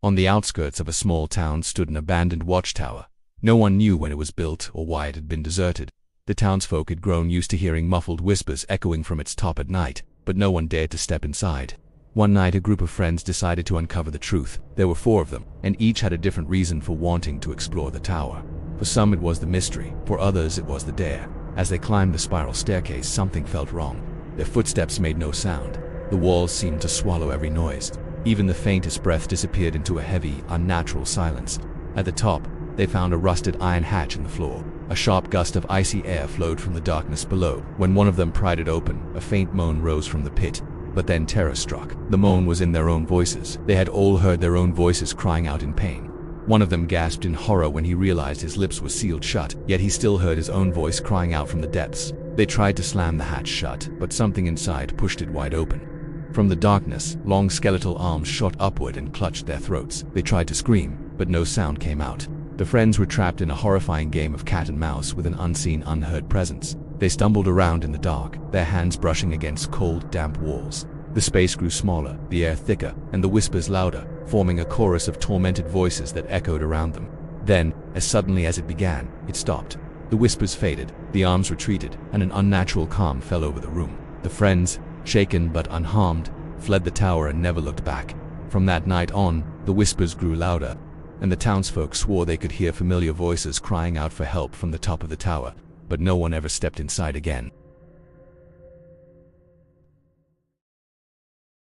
On the outskirts of a small town stood an abandoned watchtower. No one knew when it was built or why it had been deserted. The townsfolk had grown used to hearing muffled whispers echoing from its top at night, but no one dared to step inside. One night, a group of friends decided to uncover the truth. There were 4 of them, and each had a different reason for wanting to explore the tower. For some it was the mystery, for others it was the dare. As they climbed the spiral staircase, something felt wrong. Their footsteps made no sound. The walls seemed to swallow every noise. Even the faintest breath disappeared into a heavy, unnatural silence. At the top, they found a rusted iron hatch in the floor. A sharp gust of icy air flowed from the darkness below. When one of them pried it open, a faint moan rose from the pit. But then terror struck. The moan was in their own voices. They had all heard their own voices crying out in pain. One of them gasped in horror when he realized his lips were sealed shut, yet he still heard his own voice crying out from the depths. They tried to slam the hatch shut, but something inside pushed it wide open. From the darkness, long skeletal arms shot upward and clutched their throats. They tried to scream, but no sound came out. The friends were trapped in a horrifying game of cat and mouse with an unseen, unheard presence. They stumbled around in the dark, their hands brushing against cold, damp walls. The space grew smaller, the air thicker, and the whispers louder, forming a chorus of tormented voices that echoed around them. Then, as suddenly as it began, it stopped. The whispers faded, the arms retreated, and an unnatural calm fell over the room. The friends, shaken but unharmed, fled the tower and never looked back. From that night on, the whispers grew louder, and the townsfolk swore they could hear familiar voices crying out for help from the top of the tower, but no one ever stepped inside again.